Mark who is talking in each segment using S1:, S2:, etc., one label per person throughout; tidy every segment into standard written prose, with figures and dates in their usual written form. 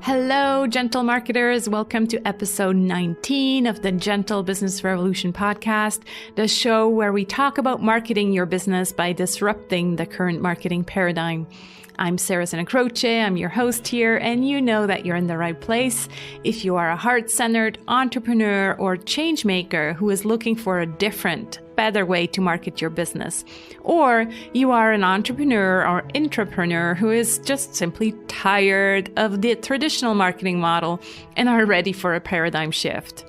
S1: Hello, gentle marketers. Welcome to episode 19 of the Gentle Business Revolution podcast, the show where we talk about marketing your business by disrupting the current marketing paradigm. I'm Sarah Croce. I'm your host here, and you know that you're in the right place if you are a heart-centered entrepreneur or change maker who is looking for a different, better way to market your business. Or you are an entrepreneur or intrapreneur who is just simply tired of the traditional marketing model and are ready for a paradigm shift.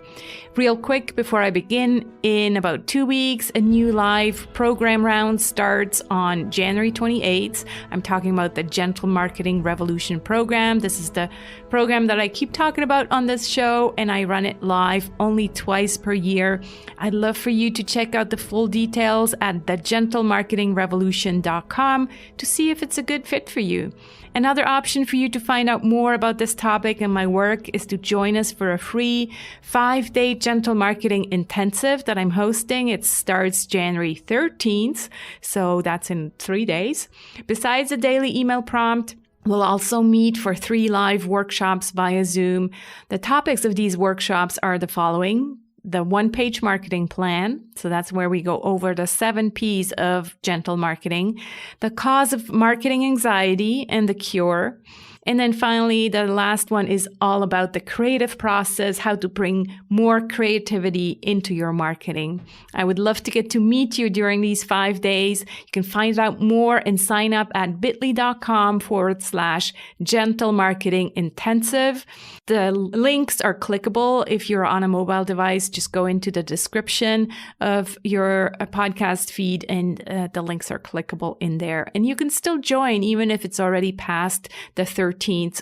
S1: Real quick before I begin, in about 2 weeks, a new live program round starts on January 28th. I'm talking about the Gentle Marketing Revolution program. This is the program that I keep talking about on this show, and I run it live only twice per year. I'd love for you to check out the full details at thegentlemarketingrevolution.com to see if it's a good fit for you. Another option for you to find out more about this topic and my work is to join us for a free 5-day Gentle Marketing Intensive that I'm hosting. It starts January 13th, so that's in 3 days. Besides a daily email prompt, we'll also meet for 3 live workshops via Zoom. The topics of these workshops are the following: the one-page marketing plan. So that's where we go over the 7 P's of gentle marketing, the cause of marketing anxiety and the cure. And then finally, the last one is all about the creative process, how to bring more creativity into your marketing. I would love to get to meet you during these 5 days. You can find out more and sign up at bit.ly.com/gentle marketing intensive. The links are clickable. If you're on a mobile device, just go into the description of your podcast feed and the links are clickable in there. And you can still join even if it's already past the 13th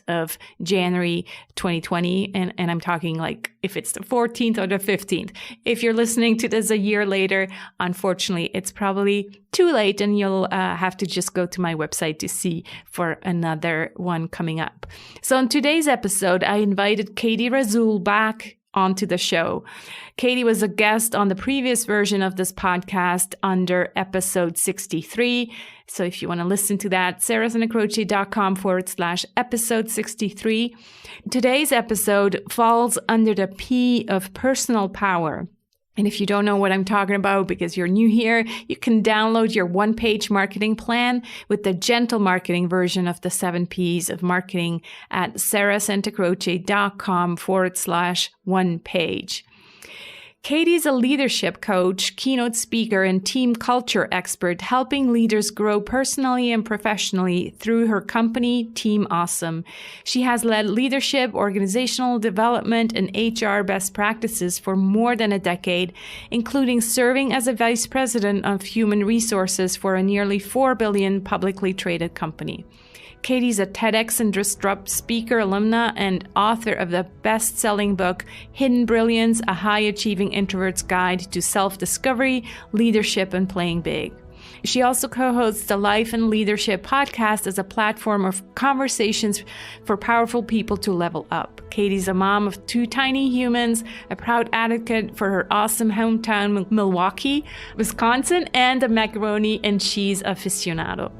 S1: of January 2020. And I'm talking like if it's the 14th or the 15th. If you're listening to this a year later, unfortunately, it's probably too late and you'll have to just go to my website to see for another one coming up. So in today's episode, I invited Rasoul back onto the show. Katie was a guest on the previous version of this podcast under episode 63. So if you want to listen to that, sarahsanacroce.com/episode 63. Today's episode falls under the P of personal power. And if you don't know what I'm talking about because you're new here, you can download your one-page marketing plan with the gentle marketing version of the 7 P's of marketing at sarahsanacroce.com/one-page. Katie's a leadership coach, keynote speaker, and team culture expert, helping leaders grow personally and professionally through her company, Team Awesome. She has led leadership, organizational development, and HR best practices for more than a decade, including serving as a vice president of human resources for a nearly $4 billion publicly traded company. Katie's a TEDx and Disrupt speaker, alumna, and author of the best-selling book, Hidden Brilliance, a High-Achieving Introvert's Guide to Self-Discovery, Leadership, and Playing Big. She also co-hosts the Life and Leadership podcast as a platform of conversations for powerful people to level up. Katie's a mom of 2 tiny humans, a proud advocate for her awesome hometown, Milwaukee, Wisconsin, and a macaroni and cheese aficionado.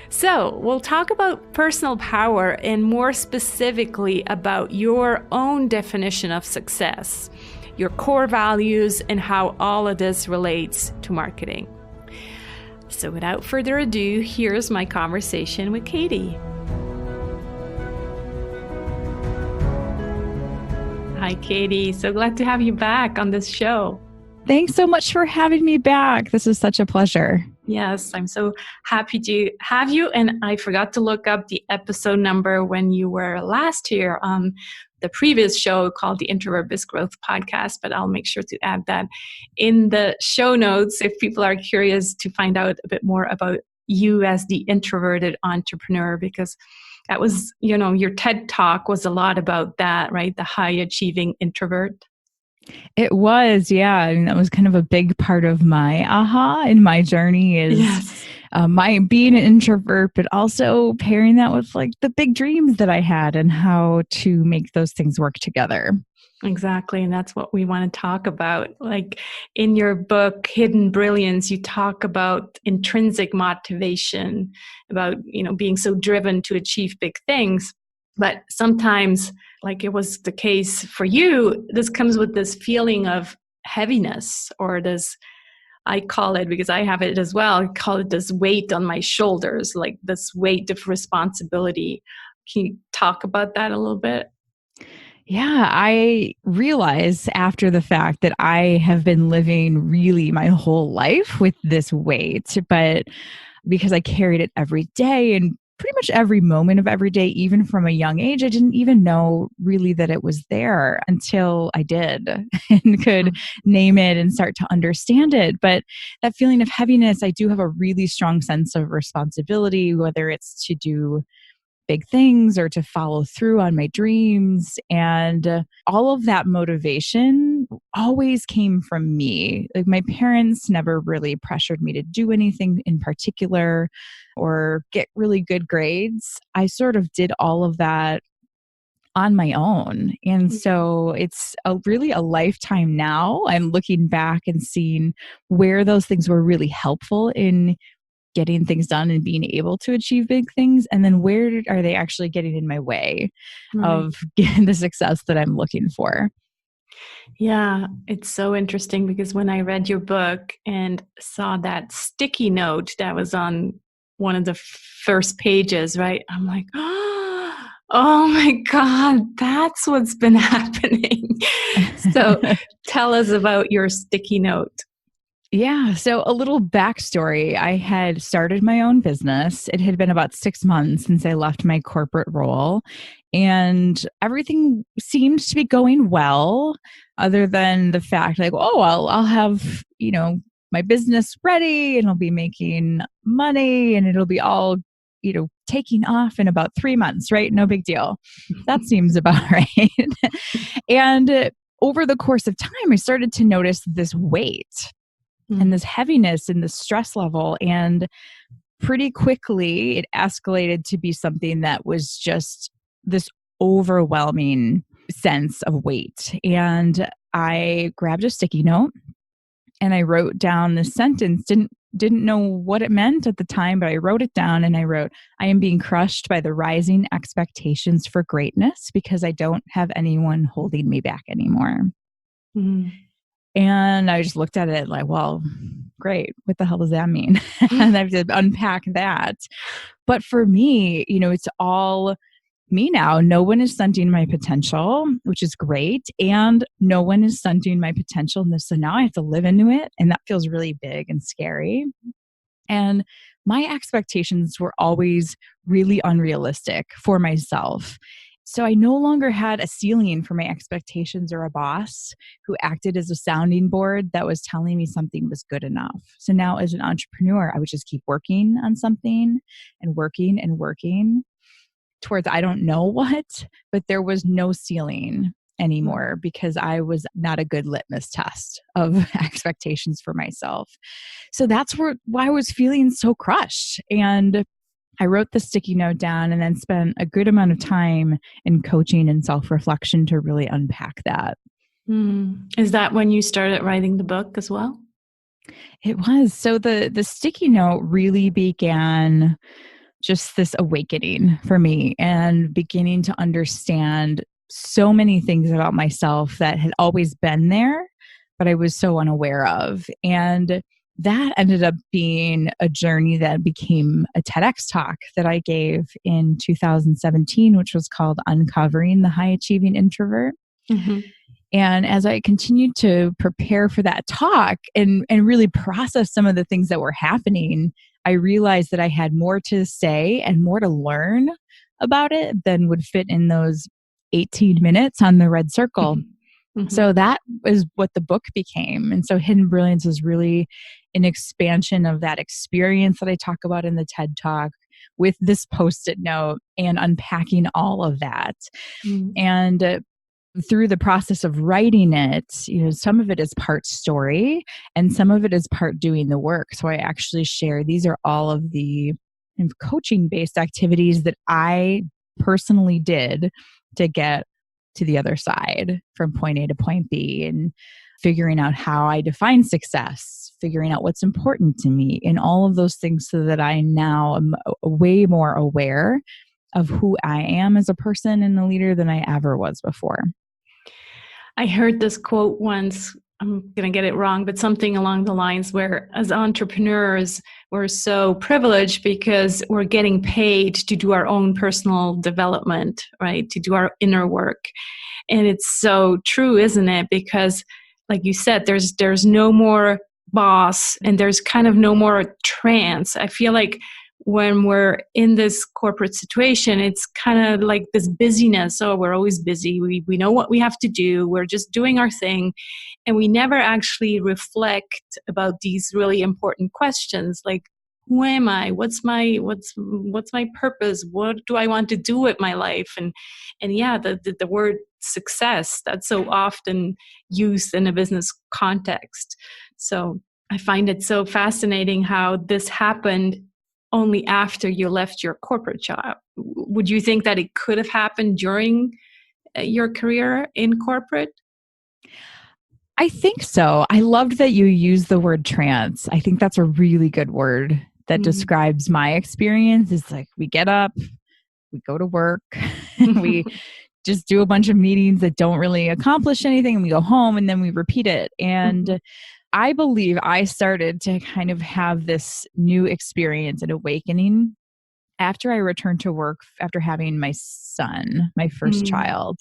S1: So we'll talk about personal power and more specifically about your own definition of success, your core values, and how all of this relates to marketing. So without further ado, here's my conversation with Katie. Hi, Katie. So glad to have you back on this show.
S2: Thanks so much for having me back. This is such a pleasure.
S1: Yes, I'm so happy to have you. And I forgot to look up the episode number when you were last here on the previous show called the Introvert Biz Growth Podcast, but I'll make sure to add that in the show notes if people are curious to find out a bit more about you as the introverted entrepreneur, because that was, your TED Talk was a lot about that, right? The high-achieving introvert.
S2: It was, yeah. I mean, that was kind of a big part of my aha in my journey is my being an introvert, but also pairing that with like the big dreams that I had and how to make those things work together.
S1: Exactly. And that's what we want to talk about. Like in your book, Hidden Brilliance, you talk about intrinsic motivation, about, being so driven to achieve big things. But sometimes, like it was the case for you, this comes with this feeling of heaviness, or this, I call it, because I have it as well, I call it this weight on my shoulders, like this weight of responsibility. Can you talk about that a little bit?
S2: Yeah, I realize after the fact that I have been living really my whole life with this weight, but because I carried it every day and pretty much every moment of every day, even from a young age, I didn't even know really that it was there until I did and could name it and start to understand it. But that feeling of heaviness, I do have a really strong sense of responsibility, whether it's to do big things or to follow through on my dreams. And all of that motivation always came from me. Like my parents never really pressured me to do anything in particular or get really good grades. I sort of did all of that on my own. And so it's really a lifetime now. I'm looking back and seeing where those things were really helpful in getting things done and being able to achieve big things. And then where are they actually getting in my way of getting the success that I'm looking for?
S1: Yeah, it's so interesting because when I read your book and saw that sticky note that was on one of the first pages, right? I'm like, oh my God, that's what's been happening. So tell us about your sticky note.
S2: Yeah. So a little backstory. I had started my own business. It had been about 6 months since I left my corporate role, and everything seemed to be going well, other than the fact like, oh, I'll have, my business ready and I'll be making money and it'll be all, taking off in about 3 months, right? No big deal. That seems about right. And over the course of time, I started to notice this weight and this heaviness and this stress level. And pretty quickly, it escalated to be something that was just this overwhelming sense of weight. And I grabbed a sticky note and I wrote down this sentence. Didn't know what it meant at the time, but I wrote it down and I wrote, I am being crushed by the rising expectations for greatness because I don't have anyone holding me back anymore. And I just looked at it like, well, great. What the hell does that mean? And I have to unpack that. But for me, it's all me now. No one is stunting my potential, which is great. And no one is stunting my potential. So now I have to live into it. And that feels really big and scary. And my expectations were always really unrealistic for myself. So I no longer had a ceiling for my expectations or a boss who acted as a sounding board that was telling me something was good enough. So now as an entrepreneur, I would just keep working on something and working towards I don't know what, but there was no ceiling anymore because I was not a good litmus test of expectations for myself. So that's why I was feeling so crushed. And I wrote the sticky note down and then spent a good amount of time in coaching and self-reflection to really unpack that.
S1: Is that when you started writing the book as well?
S2: It was. So the sticky note really began just this awakening for me and beginning to understand so many things about myself that had always been there, but I was so unaware of. And that ended up being a journey that became a TEDx talk that I gave in 2017, which was called Uncovering the High-Achieving Introvert. And as I continued to prepare for that talk and really process some of the things that were happening, I realized that I had more to say and more to learn about it than would fit in those 18 minutes on the red circle. So that is what the book became. And so Hidden Brilliance is really an expansion of that experience that I talk about in the TED Talk with this Post-it note and unpacking all of that. And through the process of writing it, some of it is part story and some of it is part doing the work. So I actually share, these are all of the coaching-based activities that I personally did to get to the other side from point A to point B, and figuring out how I define success, figuring out what's important to me, and all of those things so that I now am way more aware of who I am as a person and a leader than I ever was before.
S1: I heard this quote once, I'm going to get it wrong, but something along the lines where as entrepreneurs, we're so privileged because we're getting paid to do our own personal development, right? To do our inner work. And it's so true, isn't it? Because like you said, there's no more boss and there's kind of no more trance. I feel like when we're in this corporate situation, it's kind of like this busyness. Oh, we're always busy. We know what we have to do. We're just doing our thing. And we never actually reflect about these really important questions like, who am I? What's my purpose? What do I want to do with my life? And yeah, the word success, that's so often used in a business context. So I find it so fascinating how this happened only after you left your corporate job. Would you think that it could have happened during your career in corporate?
S2: I think so. I loved that you used the word trance. I think that's a really good word that describes my experience. It's like we get up, we go to work, we just do a bunch of meetings that don't really accomplish anything, and we go home and then we repeat it. And I believe I started to kind of have this new experience and awakening after I returned to work after having my son, my first child,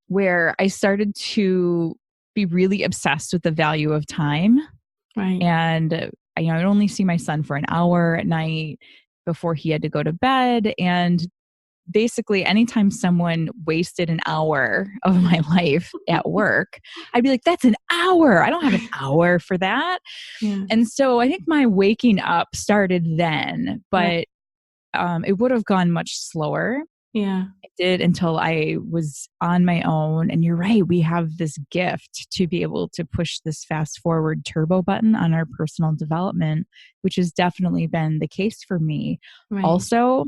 S2: where I started to be really obsessed with the value of time.
S1: Right.
S2: And I'd only see my son for an hour at night before he had to go to bed. And basically, anytime someone wasted an hour of my life at work, I'd be like, that's an hour. I don't have an hour for that.
S1: Yeah.
S2: And so I think my waking up started then, but it would have gone much slower.
S1: Yeah.
S2: It did until I was on my own. And you're right, we have this gift to be able to push this fast forward turbo button on our personal development, which has definitely been the case for me.
S1: Right.
S2: Also,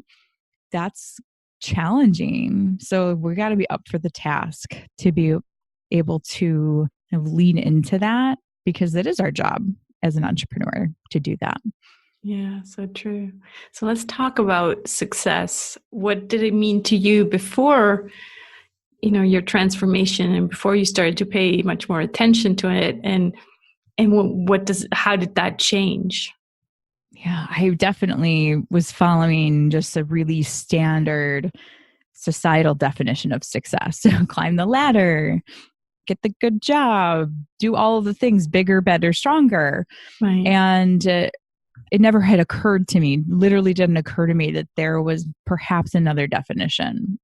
S2: that's challenging. So we got to be up for the task to be able to lean into that, because it is our job as an entrepreneur to do that.
S1: Yeah, so true. So let's talk about success. What did it mean to you before, your transformation and before you started to pay much more attention to it? And how did that change?
S2: Yeah, I definitely was following just a really standard societal definition of success. So climb the ladder, get the good job, do all of the things bigger, better, stronger.
S1: Right.
S2: And it never had occurred to me, literally didn't occur to me that there was perhaps another definition.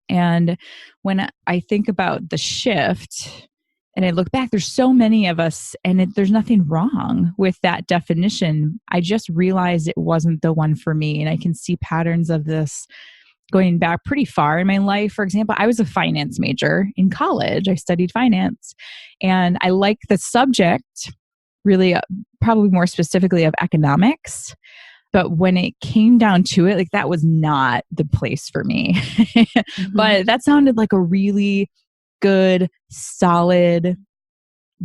S2: And when I think about the shift and I look back, there's so many of us, and there's nothing wrong with that definition. I just realized it wasn't the one for me. And I can see patterns of this going back pretty far in my life. For example, I was a finance major in college. I studied finance, and I like the subject, really, probably more specifically of economics. But when it came down to it, that was not the place for me. But that sounded like a really good, solid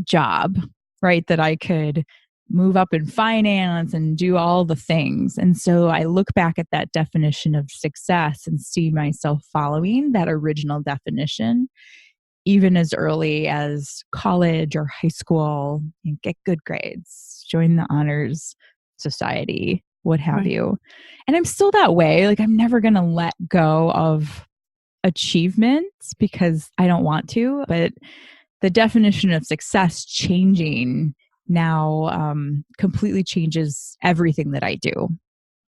S2: job, right? That I could move up in finance and do all the things. And so I look back at that definition of success and see myself following that original definition, even as early as college or high school, and get good grades, join the honors society, what have you. And I'm still that way. I'm never going to let go of achievements because I don't want to, but the definition of success changing now completely changes everything that I do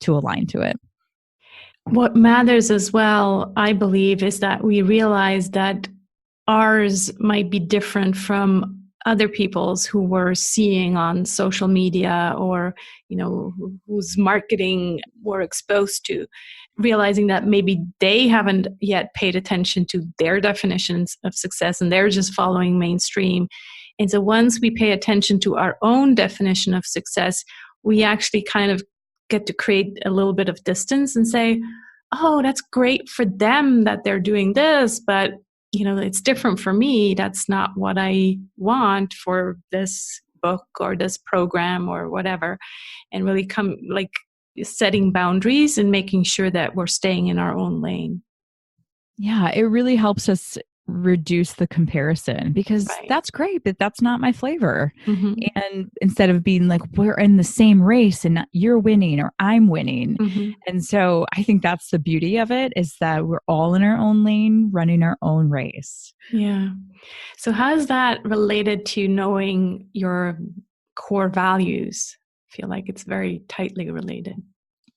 S2: to align to it.
S1: What matters as well, I believe, is that we realize that ours might be different from other people's who we're seeing on social media or, whose marketing we're exposed to, realizing that maybe they haven't yet paid attention to their definitions of success and they're just following mainstream. And so once we pay attention to our own definition of success, we actually kind of get to create a little bit of distance and say, oh, that's great for them that they're doing this, but it's different for me. That's not what I want for this book or this program or whatever. And really setting boundaries and making sure that we're staying in our own lane.
S2: Yeah, it really helps us reduce the comparison because
S1: Right.
S2: that's great, but that's not my flavor.
S1: Mm-hmm.
S2: And instead of being like, we're in the same race and you're winning or I'm winning.
S1: Mm-hmm.
S2: And so I think that's the beauty of it, is that we're all in our own lane, running our own race.
S1: Yeah. So how is that related to knowing your core values? I feel like it's very tightly related.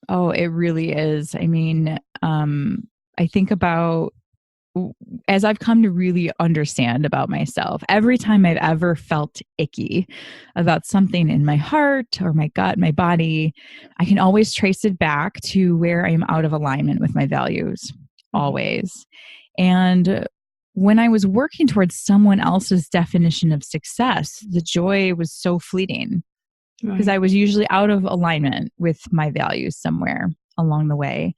S2: Oh, it really is. I mean, I think about, as I've come to really understand about myself, every time I've ever felt icky about something in my heart or my gut, my body, I can always trace it back to where I am out of alignment with my values, always. And when I was working towards someone else's definition of success, the joy was so fleeting because I was usually out of alignment with my values somewhere along the way.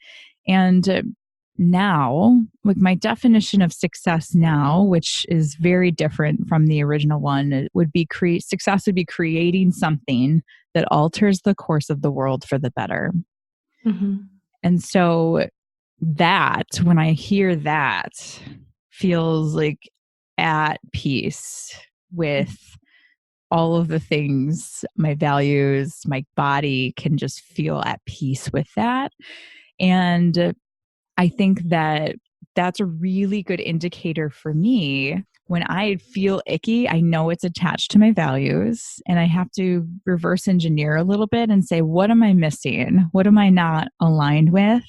S2: And now, like my definition of success now, which is very different from the original one, it would be success would be creating something that alters the course of the world for the better.
S1: Mm-hmm.
S2: And so that, when I hear that, feels like at peace with all of the things, my values, my body can just feel at peace with that. And I think that that's a really good indicator for me. When I feel icky, I know it's attached to my values, and I have to reverse engineer a little bit and say, what am I missing? What am I not aligned with?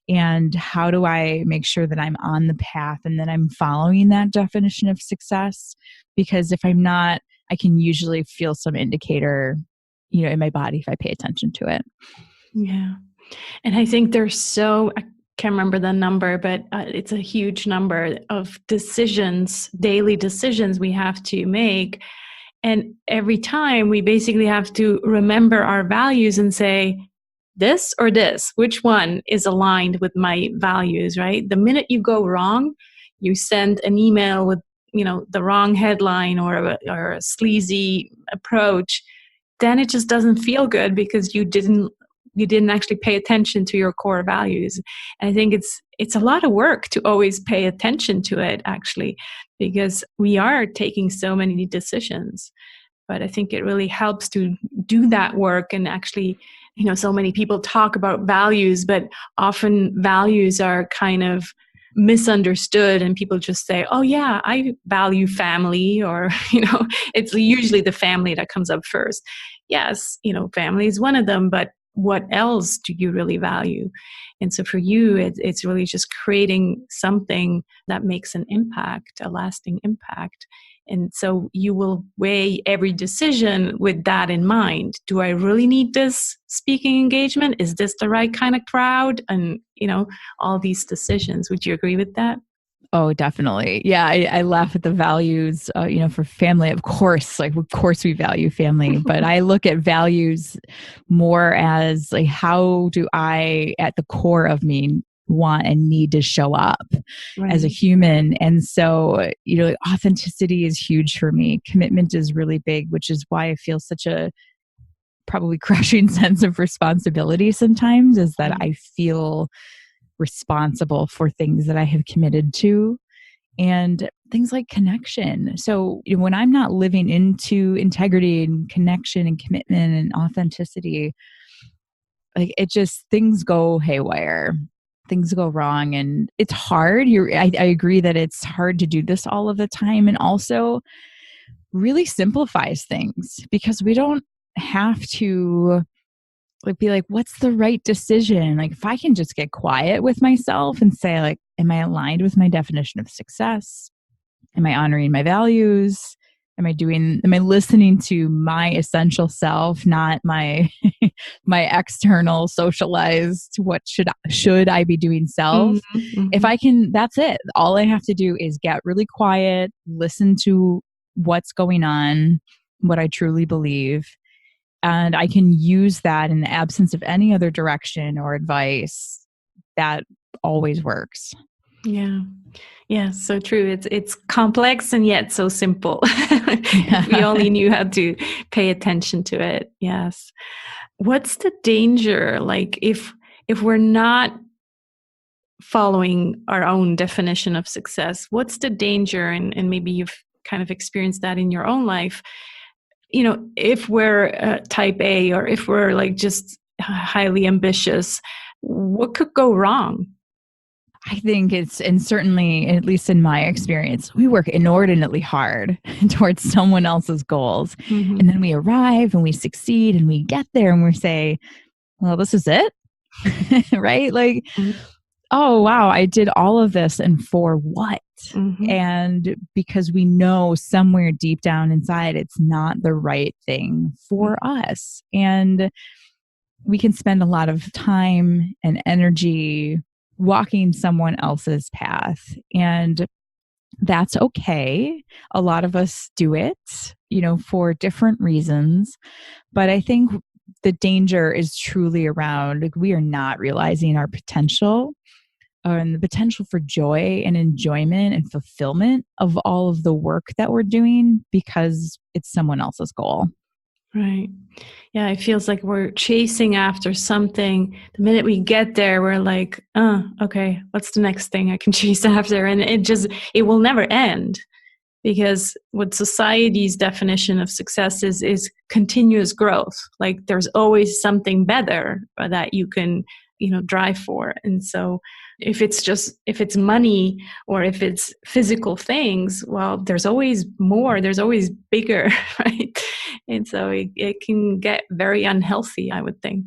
S2: And how do I make sure that I'm on the path and that I'm following that definition of success? Because if I'm not, I can usually feel some indicator, in my body if I pay attention to it.
S1: Yeah. And I think I can't remember the number, but it's a huge number of decisions, daily decisions we have to make. And every time we basically have to remember our values and say, this or this, which one is aligned with my values, right? The minute you go wrong, you send an email with, the wrong headline or a sleazy approach, then it just doesn't feel good because you didn't actually pay attention to your core values. And I think it's a lot of work to always pay attention to it, actually, because we are taking so many decisions. But I think it really helps to do that work. And actually, so many people talk about values, but often values are kind of misunderstood, and people just say, oh yeah, I value family, or it's usually the family that comes up first. Yes, family is one of them, but what else do you really value? And so for you, it's really just creating something that makes an impact, a lasting impact. And so you will weigh every decision with that in mind. Do I really need this speaking engagement? Is this the right kind of crowd? And, all these decisions. Would you agree with that?
S2: Oh, definitely. Yeah, I laugh at the values, for family. Of course we value family, but I look at values more as like, how do I, at the core of me, want and need to show up as a human? And so, authenticity is huge for me. Commitment is really big, which is why I feel such a probably crushing sense of responsibility sometimes, is that I feel responsible for things that I have committed to, and things like connection. So when I'm not living into integrity and connection and commitment and authenticity, like things go haywire, things go wrong, and it's hard. I agree that it's hard to do this all of the time, and also really simplifies things, because we don't have to be like, what's the right decision? Like, if I can just get quiet with myself and say, like, am I aligned with my definition of success? Am I honoring my values? Am I listening to my essential self, not my my external socialized what should I be doing self?
S1: Mm-hmm.
S2: If I can, that's it. All I have to do is get really quiet, listen to what's going on, what I truly believe. And I can use that in the absence of any other direction or advice. That always works.
S1: Yeah. Yeah, so true. It's complex and yet so simple. If we only knew how to pay attention to it. Yes. what's the danger? Like if we're not following our own definition of success, what's the danger? And maybe you've kind of experienced that in your own life. If we're type A, or if we're like just highly ambitious, what could go wrong?
S2: I think and certainly, at least in my experience, we work inordinately hard towards someone else's goals.
S1: Mm-hmm.
S2: And then we arrive and we succeed and we get there and we say, well, this is it. Right? Like,
S1: Mm-hmm.
S2: oh, wow, I did all of this and for what?
S1: Mm-hmm.
S2: And because we know somewhere deep down inside, it's not the right thing for us. And we can spend a lot of time and energy walking someone else's path. And that's okay. A lot of us do it, for different reasons. But I think the danger is truly around, like, we are not realizing our potential and the potential for joy and enjoyment and fulfillment of all of the work that we're doing because it's someone else's goal.
S1: Right. Yeah, it feels like we're chasing after something. The minute we get there, we're like, okay, what's the next thing I can chase after? And it will never end, because what society's definition of success is continuous growth. Like there's always something better that you can, drive for. And so if it's money or if it's physical things, well, there's always more, there's always bigger, right? And so it can get very unhealthy, I would think.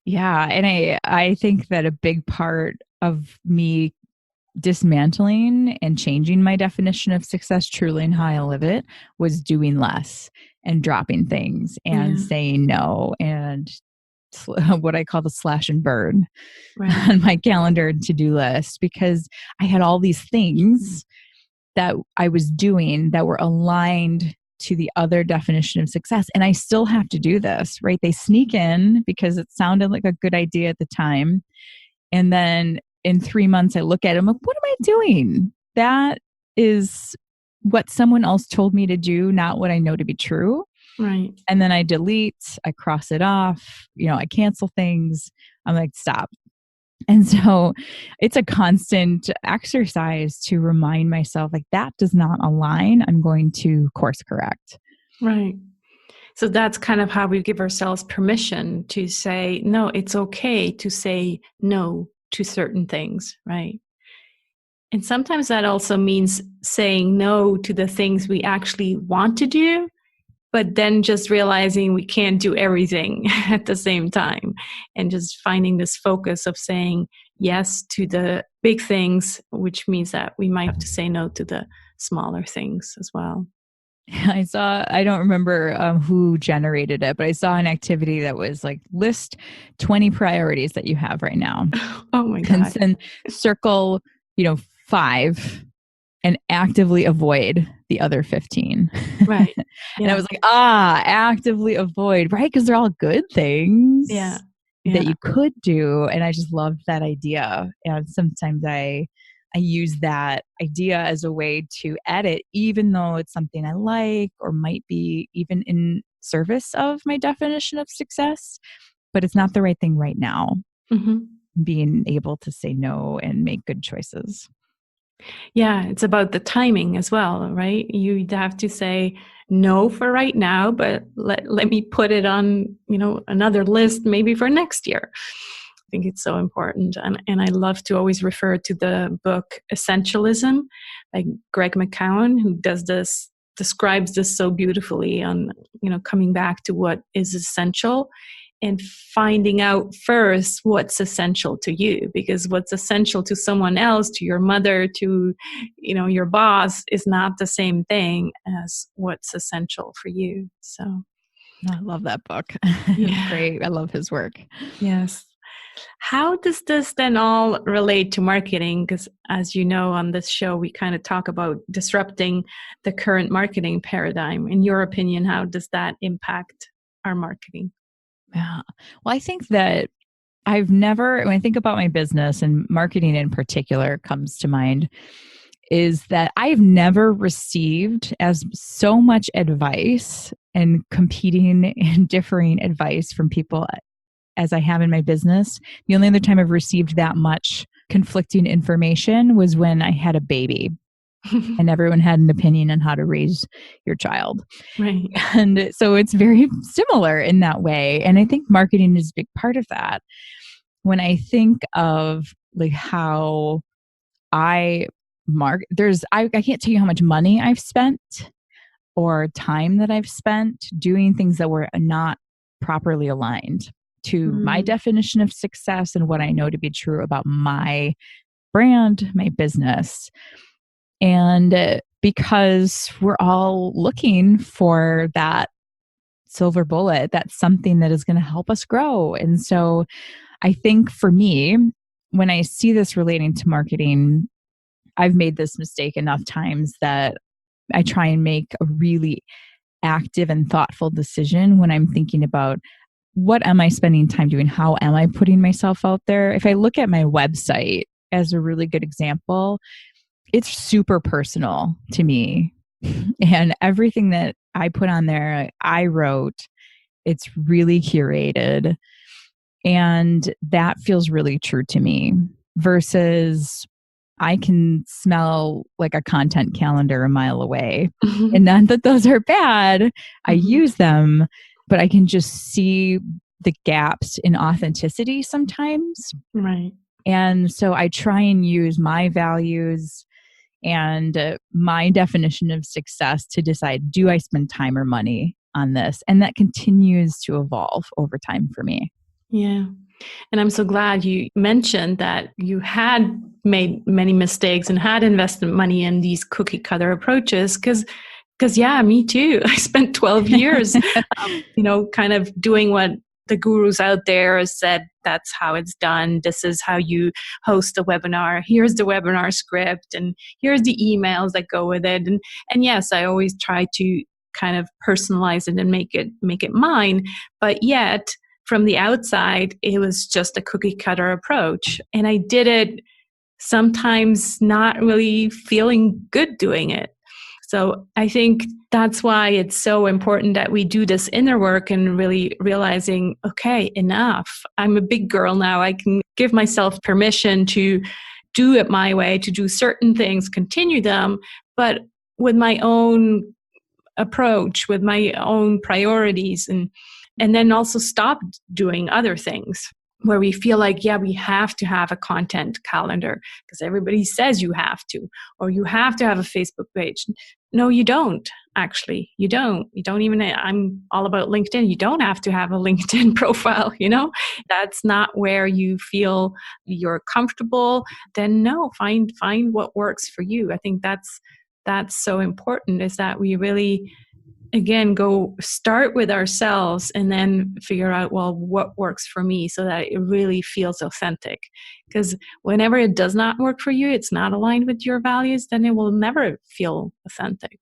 S2: Yeah. And I think that a big part of me dismantling and changing my definition of success truly and how I live it was doing less and dropping things and saying no and what I call the slash and burn on my calendar to-do list, because I had all these things that I was doing that were aligned to the other definition of success. And I still have to do this, right? They sneak in because it sounded like a good idea at the time. And then in 3 months, I look at it, I'm like, what am I doing? That is what someone else told me to do, not what I know to be true.
S1: Right.
S2: And then I delete, I cross it off, I cancel things. I'm like, stop. And so it's a constant exercise to remind myself, like, that does not align. I'm going to course correct.
S1: Right. So that's kind of how we give ourselves permission to say, no, it's okay to say no to certain things, right? And sometimes that also means saying no to the things we actually want to do, but then just realizing we can't do everything at the same time, and just finding this focus of saying yes to the big things, which means that we might have to say no to the smaller things as well.
S2: I don't remember who generated it, but I saw an activity that was like, list 20 priorities that you have right now.
S1: Oh my God.
S2: And then circle, 5 and actively avoid the other 15.
S1: Right. Yeah.
S2: And I was like, actively avoid, right? Because they're all good things
S1: that
S2: you could do. And I just loved that idea. And sometimes I use that idea as a way to edit, even though it's something I like or might be even in service of my definition of success, but it's not the right thing right now.
S1: Mm-hmm.
S2: Being able to say no and make good choices.
S1: Yeah, it's about the timing as well, right? You have to say no for right now, but let me put it on, another list maybe for next year. I think it's so important. And I love to always refer to the book Essentialism by Greg McKeown, who describes this so beautifully on, coming back to what is essential and finding out first what's essential to you, because what's essential to someone else, to your mother, to, your boss, is not the same thing as what's essential for you. So
S2: I love that book.
S1: Yeah.
S2: Great. I love his work.
S1: Yes. How does this then all relate to marketing? Because as you know, on this show, we kind of talk about disrupting the current marketing paradigm. In your opinion, how does that impact our marketing?
S2: Yeah. Well, I think that when I think about my business, and marketing in particular comes to mind, is that I've never received as so much advice and competing and differing advice from people as I have in my business. The only other time I've received that much conflicting information was when I had a baby. And everyone had an opinion on how to raise your child.
S1: Right.
S2: And so it's very similar in that way. And I think marketing is a big part of that. When I think of like how I I can't tell you how much money I've spent or time that I've spent doing things that were not properly aligned to my definition of success and what I know to be true about my brand, my business. And because we're all looking for that silver bullet, that's something that is going to help us grow. And so I think for me, when I see this relating to marketing, I've made this mistake enough times that I try and make a really active and thoughtful decision when I'm thinking about what am I spending time doing? How am I putting myself out there? If I look at my website as a really good example, it's super personal to me. And everything that I put on there, I wrote, it's really curated. And that feels really true to me versus I can smell like a content calendar a mile away. And not that those are bad. I use them, but I can just see the gaps in authenticity sometimes.
S1: Right.
S2: And so I try and use my values and my definition of success to decide, do I spend time or money on this? And that continues to evolve over time for me.
S1: Yeah. And I'm so glad you mentioned that you had made many mistakes and had invested money in these cookie cutter approaches because yeah, me too. I spent 12 years, kind of doing what the gurus out there said, that's how it's done. This is how you host a webinar. Here's the webinar script and here's the emails that go with it. And yes, I always try to kind of personalize it and make it mine. But yet from the outside, it was just a cookie cutter approach. And I did it sometimes not really feeling good doing it. So I think that's why it's so important that we do this inner work and really realizing, okay, enough. I'm a big girl now. I can give myself permission to do it my way, to do certain things, continue them, but with my own approach, with my own priorities, and then also stop doing other things where we feel like, yeah, we have to have a content calendar because everybody says you have to, or you have to have a Facebook page. No, you don't. Actually, you don't. You don't even, I'm all about LinkedIn. You don't have to have a LinkedIn profile, That's not where you feel you're comfortable. Then no, find what works for you. I think that's so important, is that we really, again, go start with ourselves and then figure out, well, what works for me so that it really feels authentic. Because whenever it does not work for you, it's not aligned with your values, then it will never feel authentic.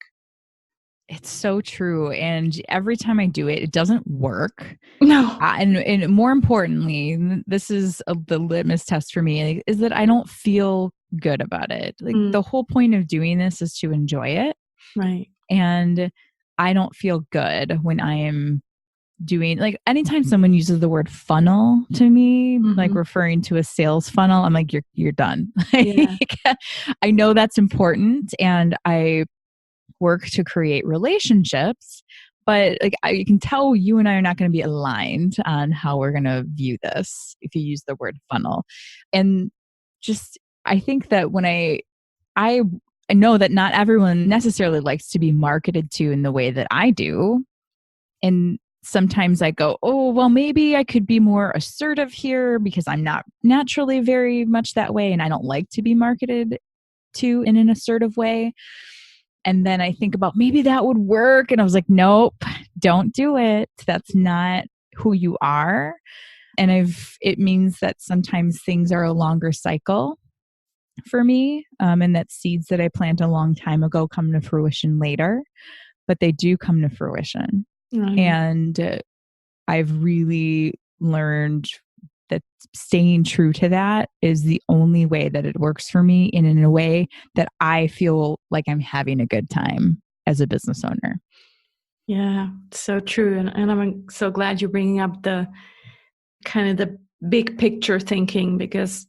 S2: It's so true. And every time I do it, it doesn't work.
S1: No.
S2: And more importantly, this is the litmus test for me, is that I don't feel good about it. Like the whole point of doing this is to enjoy it.
S1: Right.
S2: And I don't feel good when I am doing, like, anytime someone uses the word funnel to me, like referring to a sales funnel, I'm like, you're done. Yeah. I know that's important and I work to create relationships, but like I can tell you and I are not going to be aligned on how we're going to view this if you use the word funnel. And just, I think that when I know that not everyone necessarily likes to be marketed to in the way that I do. And sometimes I go, oh, well, maybe I could be more assertive here because I'm not naturally very much that way. And I don't like to be marketed to in an assertive way. And then I think about maybe that would work. And I was like, nope, don't do it. That's not who you are. And it means that sometimes things are a longer cycle for me, and that seeds that I plant a long time ago come to fruition later, but they do come to fruition. Right. And I've really learned that staying true to that is the only way that it works for me, and in a way that I feel like I'm having a good time as a business owner.
S1: Yeah, so true. And I'm so glad you're bringing up the kind of the big picture thinking, because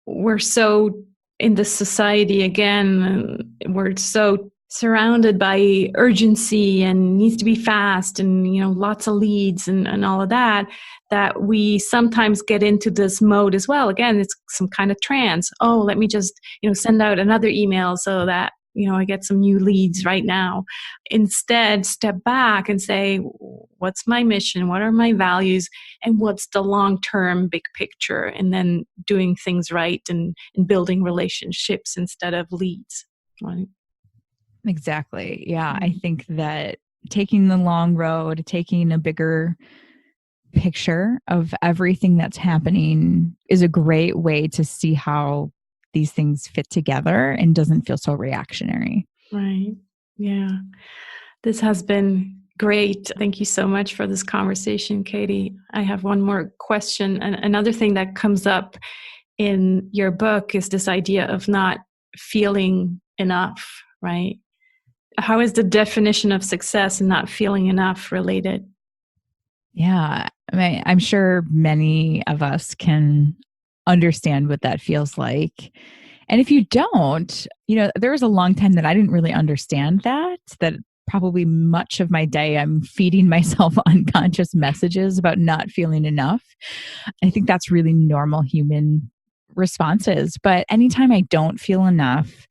S1: we're so in the society again, and we're so surrounded by urgency and needs to be fast and, lots of leads and all of that, that we sometimes get into this mode as well. Again, it's some kind of trance. Oh, let me just, send out another email so that, I get some new leads right now. Instead, step back and say, what's my mission? What are my values? And what's the long-term big picture? And then doing things right and building relationships instead of leads. Right?
S2: Exactly. Yeah. I think that taking the long road, taking a bigger picture of everything that's happening is a great way to see how these things fit together and doesn't feel so reactionary.
S1: Right. Yeah. This has been great. Thank you so much for this conversation, Katie. I have one more question. And another thing that comes up in your book is this idea of not feeling enough, right? How is the definition of success and not feeling enough related?
S2: Yeah. I mean, I'm sure many of us can understand what that feels like. And if you don't, there was a long time that I didn't really understand that probably much of my day I'm feeding myself unconscious messages about not feeling enough. I think that's really normal human responses. But anytime I don't feel enough,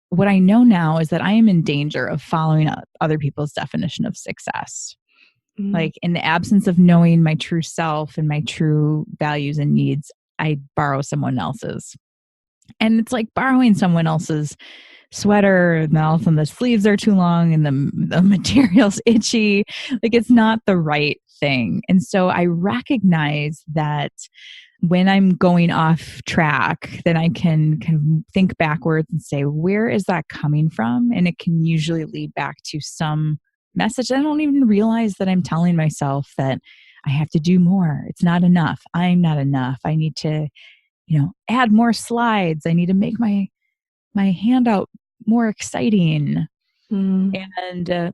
S2: what I know now is that I am in danger of following other people's definition of success. Like in the absence of knowing my true self and my true values and needs, I borrow someone else's. And it's like borrowing someone else's sweater, and all of a sudden the sleeves are too long and the material's itchy. Like it's not the right thing. And so I recognize that when I'm going off track, then I can kind of think backwards and say, where is that coming from? And it can usually lead back to some message. I don't even realize that I'm telling myself that I have to do more. It's not enough. I'm not enough. I need to, add more slides. I need to make my handout more exciting. And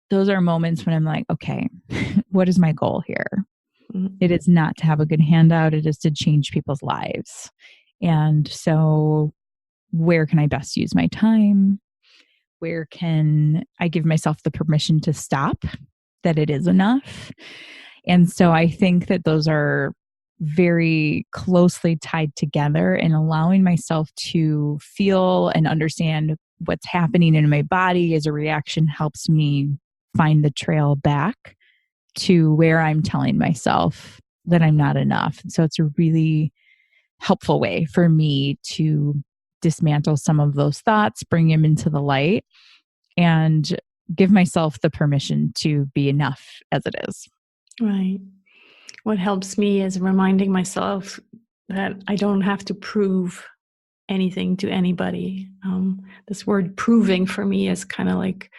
S2: those are moments when I'm like, okay, what is my goal here? It is not to have a good handout. It is to change people's lives. And so where can I best use my time? Where can I give myself the permission to stop, that it is enough? And so I think that those are very closely tied together, and allowing myself to feel and understand what's happening in my body as a reaction helps me find the trail back to where I'm telling myself that I'm not enough. So it's a really helpful way for me to dismantle some of those thoughts, bring them into the light, and give myself the permission to be enough as it is.
S1: Right. What helps me is reminding myself that I don't have to prove anything to anybody. This word proving for me is kind of like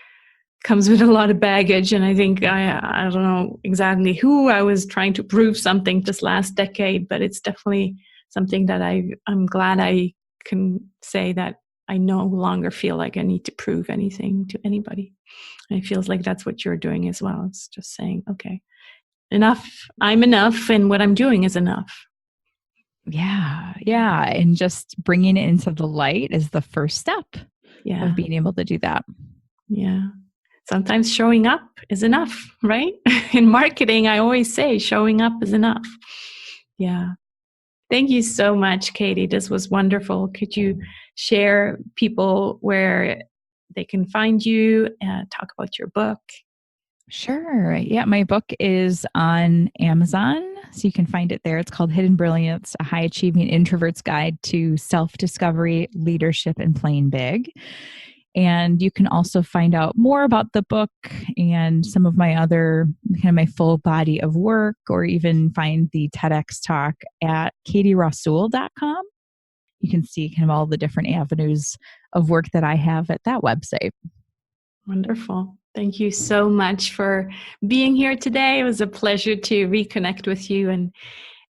S1: comes with a lot of baggage. And I think I don't know exactly who I was trying to prove something this last decade, but it's definitely something that I'm glad I can say that I no longer feel like I need to prove anything to anybody. And it feels like that's what you're doing as well. It's just saying, okay, enough. I'm enough, and what I'm doing is enough.
S2: Yeah. Yeah. And just bringing it into the light is the first step
S1: Yeah.
S2: of being able to do that.
S1: Yeah. Sometimes showing up is enough, right? In marketing, I always say showing up is enough. Yeah. Thank you so much, Katie. This was wonderful. Could you share people where they can find you and talk about your book?
S2: Sure. Yeah. My book is on Amazon, so you can find it there. It's called Hidden Brilliance, a High-Achieving Introvert's Guide to Self-Discovery, Leadership, and Playing Big. And you can also find out more about the book and some of my other kind of my full body of work, or even find the TEDx talk at katierasoul.com. You can see kind of all the different avenues of work that I have at that website.
S1: Wonderful. Thank you so much for being here today. It was a pleasure to reconnect with you. And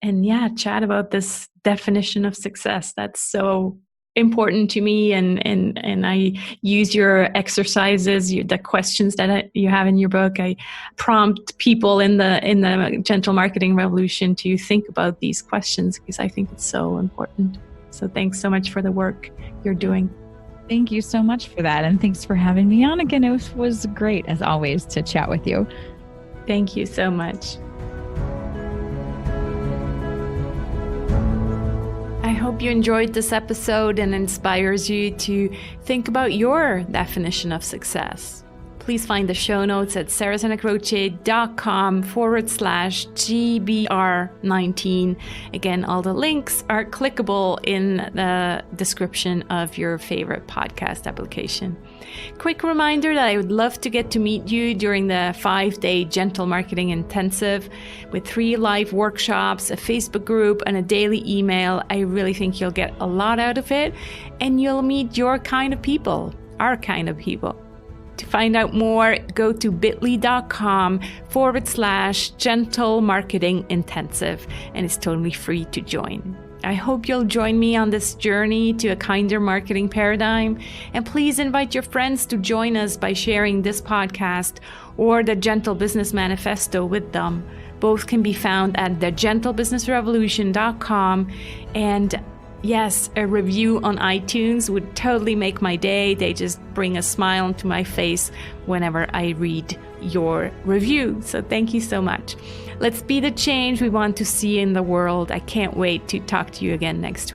S1: and chat about this definition of success. That's so important to me, and I use your exercises, the questions that you have in your book. I prompt people in the Gentle Marketing Revolution to think about these questions because I think it's so important. So thanks so much for the work you're doing.
S2: Thank you so much for that, and thanks for having me on again. It was great, as always, to chat with you.
S1: Thank you so much. I hope you enjoyed this episode and inspires you to think about your definition of success. Please find the show notes at sarahsenecroce.com/GBR19. Again, all the links are clickable in the description of your favorite podcast application. Quick reminder that I would love to get to meet you during the 5-day Gentle Marketing Intensive with 3 live workshops, a Facebook group, and a daily email. I really think you'll get a lot out of it, and you'll meet your kind of people, our kind of people. To find out more, go to bit.ly.com/Gentle Marketing Intensive, and it's totally free to join. I hope you'll join me on this journey to a kinder marketing paradigm, and please invite your friends to join us by sharing this podcast or the Gentle Business Manifesto with them. Both can be found at thegentlebusinessrevolution.com, and yes, a review on iTunes would totally make my day. They just bring a smile to my face whenever I read your review. So thank you so much. Let's be the change we want to see in the world. I can't wait to talk to you again next week.